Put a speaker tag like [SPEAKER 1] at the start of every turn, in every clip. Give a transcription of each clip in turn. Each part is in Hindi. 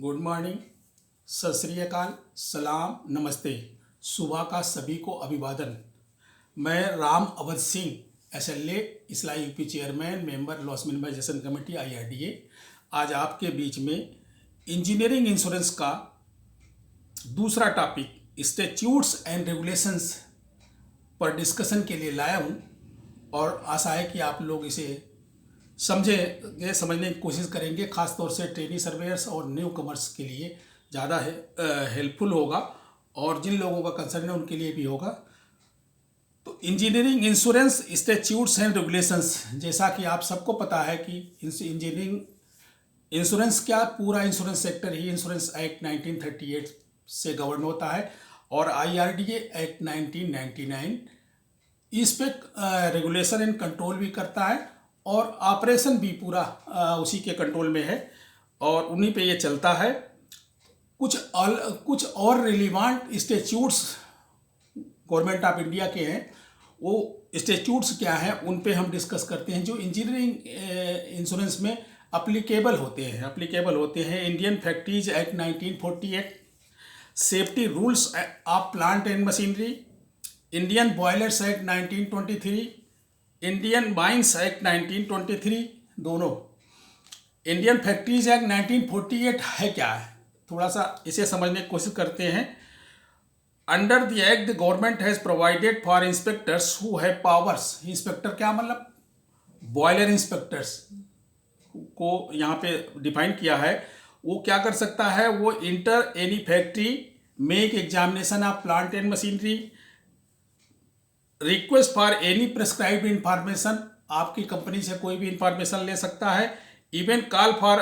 [SPEAKER 1] गुड मॉर्निंग, सत श्री अकाल, सलाम, नमस्ते। सुबह का सभी को अभिवादन। मैं राम अवध सिंह, SLA इस्लाई UP chairman, member loss minimization committee IRDA, आज आपके बीच में इंजीनियरिंग इंश्योरेंस का दूसरा टॉपिक स्टैट्यूट्स एंड रेगुलेशंस पर डिस्कशन के लिए लाया हूँ और आशा है कि आप लोग इसे समझेंगे, समझने की कोशिश करेंगे। ख़ास तौर से ट्रेनी सर्वेयर्स और न्यू कमर्स के लिए ज़्यादा हेल्पफुल होगा और जिन लोगों का कंसर्न है उनके लिए भी होगा। तो engineering insurance statutes and regulations, जैसा कि आप सबको पता है कि इंजीनियरिंग इंश्योरेंस क्या, पूरा इंश्योरेंस सेक्टर ही इंश्योरेंस एक्ट 1938 से गवर्न होता है और IRDA एक्ट 1999 इस पे रेगुलेशन एंड कंट्रोल भी करता है और ऑपरेशन भी पूरा उसी के कंट्रोल में है और उन्हीं पे ये चलता है। कुछ और relevant statutes government of India के हैं, वो स्टैट्यूट्स क्या हैं उन पे हम डिस्कस करते हैं जो इंजीनियरिंग इंश्योरेंस में अप्लीकेबल होते हैं। Indian factories act 1948, safety rules of plant and machinery, Indian boilers act 1923, Indian mines act 1923, दोनों। इंडियन फैक्ट्रीज एक्ट 1948 है क्या है, थोड़ा सा इसे समझने की कोशिश करते हैं। Under the act the government has provided for inspectors who have powers. Inspector क्या मतलब, बॉयलर इंस्पेक्टर्स को यहाँ पे डिफाइन किया है। वो क्या कर सकता है, वो enter any factory, make examination of plant and machinery, request for any prescribed information, आपकी कंपनी से कोई भी इंफॉर्मेशन ले सकता है। Even call for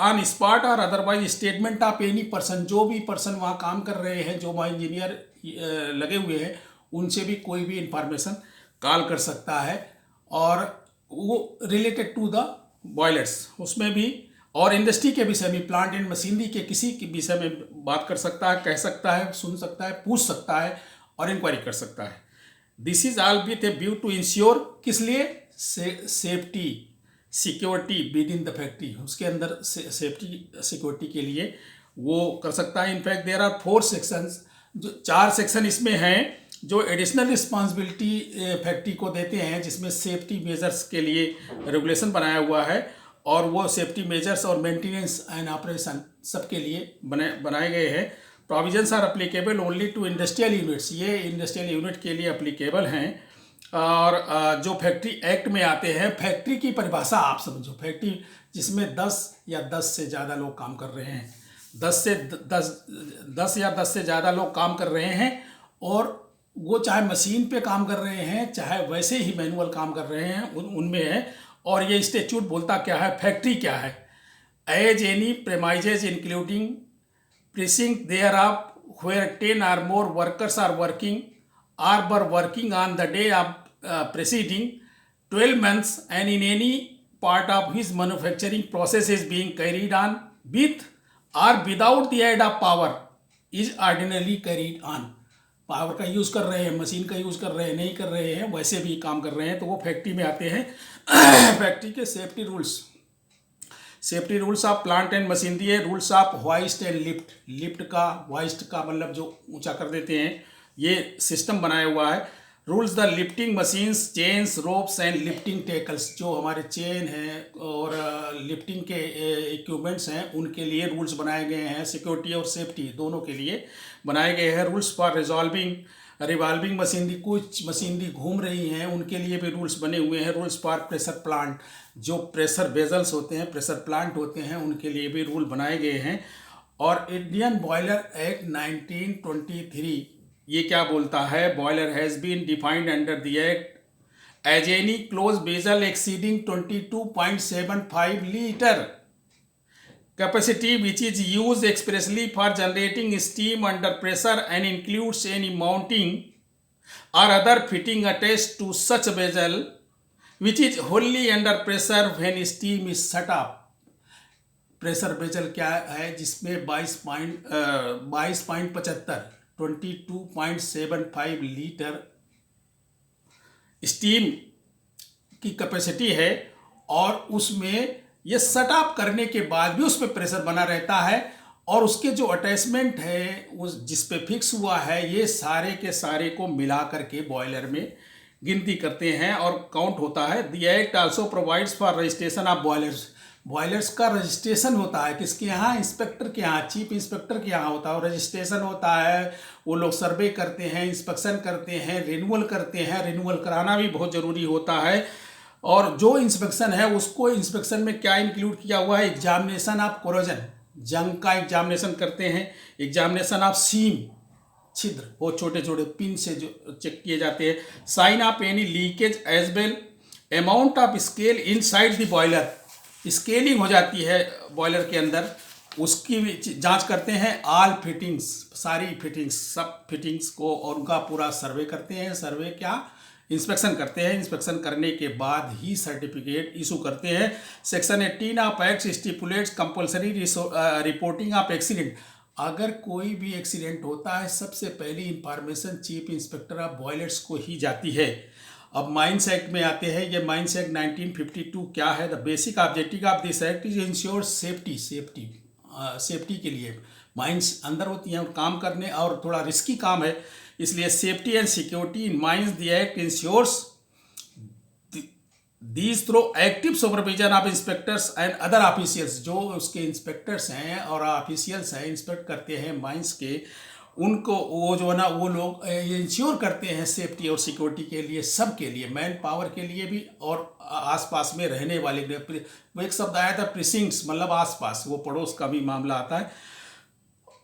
[SPEAKER 1] on spot और otherwise statement of any person, जो भी पर्सन वहाँ काम कर रहे हैं, जो वहाँ इंजीनियर लगे हुए हैं, उनसे भी कोई भी इंफॉर्मेशन कॉल कर सकता है। और वो रिलेटेड टू द बॉयलर्स उसमें भी, और इंडस्ट्री के विषय में, प्लांट एंड मशीनरी के किसी के विषय में बात कर सकता है, कह सकता है, सुन सकता है, पूछ सकता है और इंक्वायरी कर सकता है। This is all with a view to ensure, किस लिए, safety security within the factory, उसके अंदर सेफ्टी सिक्योरिटी के लिए वो कर सकता है। इनफैक्ट देयर आर 4 सेक्शंस, जो 4 सेक्शन इसमें हैं जो एडिशनल रिस्पॉन्सिबिलिटी फैक्ट्री को देते हैं, जिसमें सेफ्टी मेजर्स के लिए रेगुलेशन बनाया हुआ है और वो सेफ्टी मेजर्स और मेंटेनेंस एंड ऑपरेशन सबके लिए बनाए गए हैं। Provisions are applicable only to industrial units, ये इंडस्ट्रियल यूनिट के लिए अप्लीकेबल हैं। और जो फैक्ट्री एक्ट में आते हैं, फैक्ट्री की परिभाषा आप समझो, फैक्ट्री जिसमें 10 या 10 से ज़्यादा लोग काम कर रहे हैं, 10 या 10 से ज़्यादा लोग काम कर रहे हैं, और वो चाहे मशीन पे काम कर रहे हैं, चाहे वैसे ही मैनुअल काम कर रहे हैं, उनमें है। और ये स्टैट्यूट बोलता क्या है, फैक्ट्री क्या है, as any premises including precinct thereof where 10 or more workers are working or were working on the day of preceding 12 months and in any part of his manufacturing process is being carried on with or without the aid of power is ordinarily carried on। Power का यूज़ कर रहे हैं, मशीन का यूज़ कर रहे हैं, नहीं कर रहे हैं, वैसे भी काम कर रहे हैं, तो वो फैक्ट्री में आते हैं। फैक्ट्री के safety rules of plant and machinery है। Rules of hoist and lift, hoist का मतलब जो ऊंचा कर देते हैं, ये सिस्टम बनाया हुआ है। Rules the lifting machines, chains, ropes and lifting tackles, जो हमारे चेन हैं और लिफ्टिंग के इक्विपमेंट्स हैं, उनके लिए रूल्स बनाए गए हैं। सिक्योरिटी और सेफ्टी दोनों के लिए बनाए गए हैं। रूल्स फॉर रिवॉल्विंग मशीनरी, कुछ मशीनरी घूम रही हैं, उनके लिए भी रूल्स बने हुए हैं। रूल्स फॉर प्रेशर प्लांट, जो प्रेशर वेजल्स होते हैं, प्रेशर प्लांट होते हैं, उनके लिए भी रूल बनाए गए हैं। और इंडियन बॉयलर एक्ट 1923 ये क्या बोलता है, boiler has been defined under the act as any closed vessel exceeding 22.75 litre capacity which is used expressly for generating steam under pressure and includes any mounting or other fitting attached to such vessel which is wholly under pressure when steam is shut off। Pressure vessel क्या है, जिसमें 22.75 लीटर स्टीम की कैपेसिटी है और उसमें ये सेट अप करने के बाद भी उस पर प्रेशर बना रहता है, और उसके जो अटैचमेंट है उस जिस पे फिक्स हुआ है, ये सारे के सारे को मिला करके बॉयलर में गिनती करते हैं और काउंट होता है। The act also provides for registration of boilers. Boilers का रजिस्ट्रेशन होता है किसके यहाँ? इंस्पेक्टर के यहाँ, चीफ इंस्पेक्टर के यहाँ होता है, और रजिस्ट्रेशन होता है। वो लोग सर्वे करते हैं, इंस्पेक्शन करते हैं, रिन्यूअल करते हैं। रिन्यूअल कराना भी बहुत ज़रूरी होता है। और जो इंस्पेक्शन है उसको, इंस्पेक्शन में क्या इंक्लूड किया हुआ है? एग्जामिनेशन ऑफ कोरोजन, जंग का एग्जामिनेशन करते हैं। एग्जामिनेशन ऑफ सीम, छिद्र, वो छोटे छोटे पिन से जो चेक किए जाते हैं। Sign of any leakage as well. Amount of scale inside the boiler, scaling हो जाती है बॉयलर के अंदर, उसकी भी जांच करते हैं। ऑल फिटिंग्स, सारी फिटिंग्स, सब फिटिंग्स को, और उनका पूरा सर्वे करते हैं। सर्वे क्या? इंस्पेक्शन करते हैं। इंस्पेक्शन करने के बाद ही सर्टिफिकेट इशू करते हैं। Section 18 of act stipulates compulsory reporting of accident. अगर कोई भी एक्सीडेंट होता है, सबसे पहली information chief inspector of boilers को ही जाती है। अब माइंस एक्ट में आते हैं। ये माइंस एक्ट 1952 क्या है? The basic objective of this act is ensure safety के लिए माइंस अंदर होती हैं और काम करने, और थोड़ा रिस्की काम है, इसलिए safety and security in mines the act ensures these through active supervision of inspectors and other officials. जो उसके इंस्पेक्टर्स हैं और ऑफिशियल्स हैं, इंस्पेक्ट करते हैं माइंस के, उनको वो जो है ना, वो लोग ये इंश्योर करते हैं सेफ्टी और सिक्योरिटी के लिए, सब के लिए, मैन पावर के लिए भी और आसपास में रहने वाले। वो एक शब्द आया था प्रिसिंक्ट्स, मतलब आसपास, वो पड़ोस का भी मामला आता है।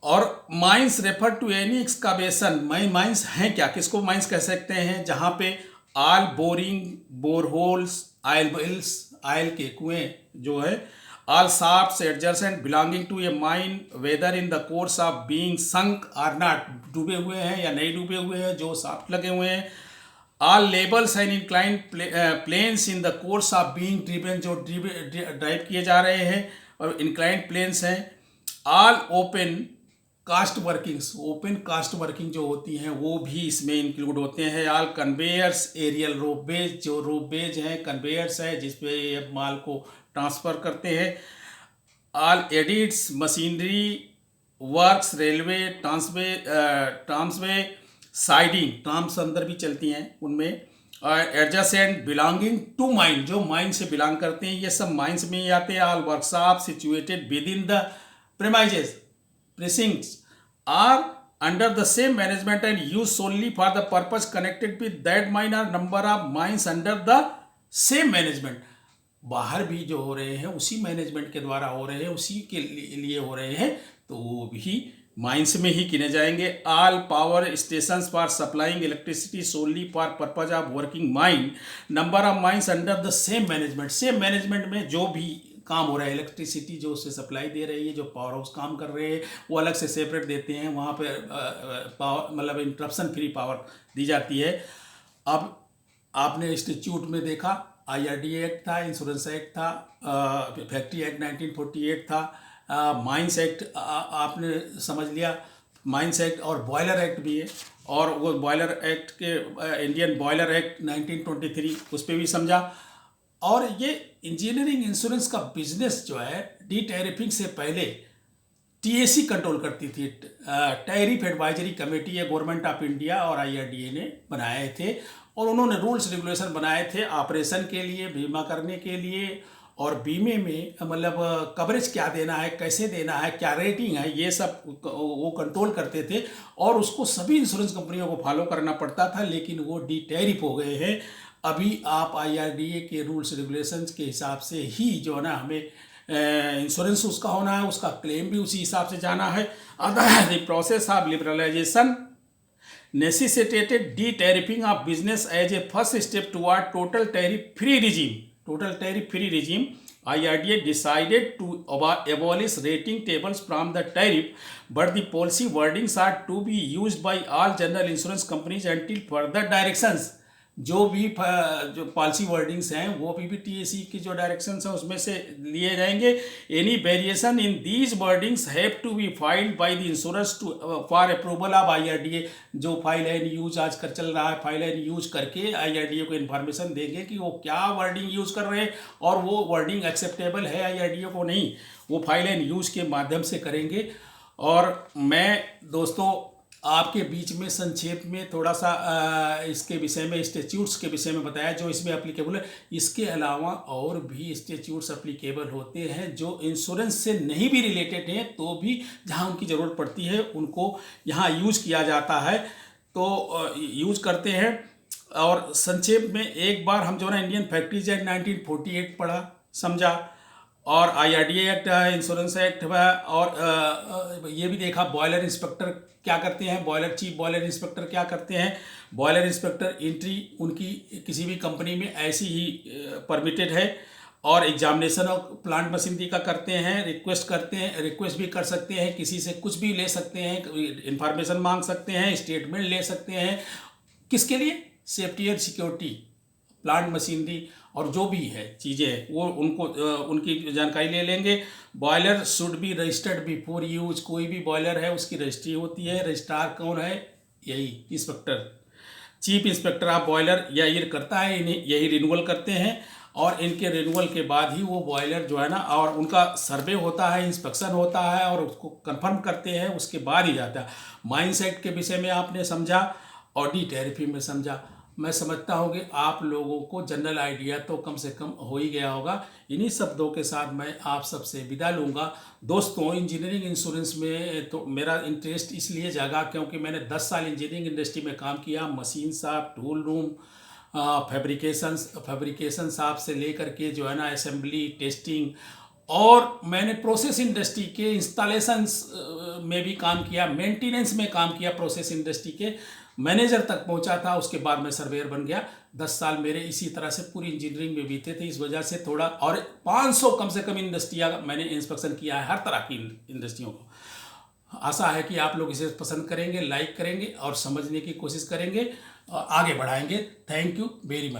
[SPEAKER 1] और mines refer to any excavation. Mines हैं क्या? किसको माइंस कह सकते हैं? जहाँ पे all boring, boreholes, oil wells, oil के कुएं जो है, all shafts adjacent belonging to a mine whether in the course of being sunk or not, डूबे हुए हैं या नहीं डूबे हुए हैं, जो शाफ्ट लगे हुए हैं। All levels and incline planes in the course of being driven, जो ड्राइव किए जा रहे हैं और इंक्लाइंड प्लेन्स हैं। All open cast workings, open cast working जो होती हैं वो भी इसमें इंक्लूड होते हैं। ऑल कन्वेयर्स, एरियल रोपवेज, जो रोपवेज हैं, कन्वेयर्स है जिसपे ये माल को ट्रांसफ़र करते हैं। All adits, machinery works, railway, tramway, siding, trams अंदर भी चलती हैं उनमें। एडजेसेंट बिलोंगिंग टू माइन, जो माइन से बिलोंग करते हैं, ये सब माइंस में ही आते हैं। All workshop situated within the premises precincts are under the same management and used solely for the purpose connected with that mine or number of mines under the same management। बाहर भी जो हो रहे हैं उसी मैनेजमेंट के द्वारा हो रहे हैं, उसी के लिए हो रहे हैं, तो वो भी माइंस में ही गिने जाएंगे। All power stations for supplying electricity solely for purpose of working mine, number of mines under the same management. Same management में जो भी काम हो रहा है, इलेक्ट्रिसिटी जो उससे सप्लाई दे रही है, जो पावर हाउस काम कर रहे हैं, वो अलग से सेपरेट देते हैं। वहाँ पे पावर, मतलब इंटरप्शन फ्री पावर दी जाती है। अब आपने इंस्टीट्यूट में देखा, IRD एक्ट था, इंश्योरेंस एक्ट था, फैक्ट्री एक्ट 1948 था, माइंस एक्ट आपने समझ लिया, माइंस एक्ट, और बॉयलर एक्ट भी है। और वो बॉयलर एक्ट के इंडियन बॉयलर एक्ट 1923, उस पर भी समझा। और ये इंजीनियरिंग इंश्योरेंस का बिजनेस जो है, डी टैरिफिंग से पहले TAC कंट्रोल करती थी। टैरिफ एडवाइजरी कमेटी है, गवर्नमेंट ऑफ इंडिया और IRDA ने बनाए थे, और उन्होंने रूल्स रेगुलेशन बनाए थे ऑपरेशन के लिए, बीमा करने के लिए, और बीमे में मतलब कवरेज क्या देना है, कैसे देना है, क्या रेटिंग है, ये सब वो कंट्रोल करते थे। और उसको सभी इंश्योरेंस कंपनियों को फॉलो करना पड़ता था, लेकिन वो डी टैरिफ हो गए हैं। अभी आप IRDA के रूल्स रेगुलेशंस के हिसाब से ही जो है ना, हमें इंश्योरेंस उसका होना है, उसका क्लेम भी उसी हिसाब से जाना है। The process of liberalization necessitated detariffing of business as a first step toward total tariff free regime. Total tariff free regime, IRDA decided to abolish rating tables from the tariff, but the policy wordings are to be used by all general insurance companies until further directions। जो भी जो पॉलिसी वर्डिंग्स हैं वो PPTAC की जो डायरेक्शंस हैं उसमें से लिए जाएंगे। Any variation in these wordings have to be filed by the insurance to for approval of IRDA। जो फाइल एंड यूज आजकल चल रहा है, फाइल एंड यूज करके IRDA को इन्फॉर्मेशन देंगे कि वो क्या वर्डिंग यूज कर रहे हैं और वो वर्डिंग एक्सेप्टेबल है IRDA को नहीं, वो फाइल एंड यूज के माध्यम से करेंगे। और मैं दोस्तों आपके बीच में संक्षेप में थोड़ा सा इसके विषय में, स्टैट्यूट्स के विषय में बताया जो इसमें एप्लीकेबल है। इसके अलावा और भी स्टैट्यूट्स एप्लीकेबल होते हैं जो इंश्योरेंस से नहीं भी रिलेटेड हैं, तो भी जहां उनकी ज़रूरत पड़ती है उनको यहाँ यूज़ किया जाता है, तो यूज़ करते हैं। और संक्षेप में एक बार हम जो ना इंडियन फैक्ट्रीज एक्ट 1948 पढ़ा समझा, और IRDA एक्ट है, इंश्योरेंस एक्ट है, और ये भी देखा बॉयलर इंस्पेक्टर क्या करते हैं, बॉयलर चीफ बॉयलर इंस्पेक्टर क्या करते हैं। बॉयलर इंस्पेक्टर एंट्री उनकी किसी भी कंपनी में ऐसी ही परमिटेड है, और एग्जामिनेशन ऑफ प्लांट मशीनरी का करते हैं, रिक्वेस्ट करते हैं, रिक्वेस्ट भी कर सकते हैं, किसी से कुछ भी ले सकते हैं, इंफॉर्मेशन मांग सकते हैं, स्टेटमेंट ले सकते हैं। किसके लिए? Safety and security, plant machinery और जो भी है चीज़ें वो उनको उनकी जानकारी ले लेंगे। Boiler should be registered before use. कोई भी बॉयलर है उसकी रजिस्ट्री होती है। रजिस्ट्रार कौन है? यही inspector, chief inspector of boiler यही करता है, इन्हें यही रिन्यूअल करते हैं, और इनके रिन्यूअल के बाद ही वो बॉयलर जो है ना, और उनका सर्वे होता है, इंस्पेक्शन होता है और उसको कंफर्म करते हैं, उसके बाद ही जाता है। माइंस एक्ट के विषय में आपने समझा, ऑडिट टैरिफ में समझा। मैं समझता हूँ कि आप लोगों को जनरल आइडिया तो कम से कम हो ही गया होगा। इन्हीं शब्दों के साथ मैं आप सबसे विदा लूँगा। दोस्तों, इंजीनियरिंग इंश्योरेंस में तो मेरा इंटरेस्ट इसलिए जागा क्योंकि मैंने 10 साल इंजीनियरिंग इंडस्ट्री में काम किया। Machine shop, tool room, fabrication shop से लेकर के जो है ना असेंबली, टेस्टिंग, और मैंने प्रोसेस इंडस्ट्री के इंस्टॉलेशंस में भी काम किया, मेंटेनेंस में काम किया, प्रोसेस इंडस्ट्री के मैनेजर तक पहुंचा था। उसके बाद मैं सर्वेयर बन गया। 10 साल मेरे इसी तरह से पूरी इंजीनियरिंग में बीते थे। इस वजह से थोड़ा, और 500 कम से कम इंडस्ट्रियाँ मैंने इंस्पेक्शन किया है, हर तरह की इंडस्ट्रियों को। आशा है कि आप लोग इसे पसंद करेंगे, लाइक करेंगे और समझने की कोशिश करेंगे, आगे बढ़ाएंगे। Thank you very much.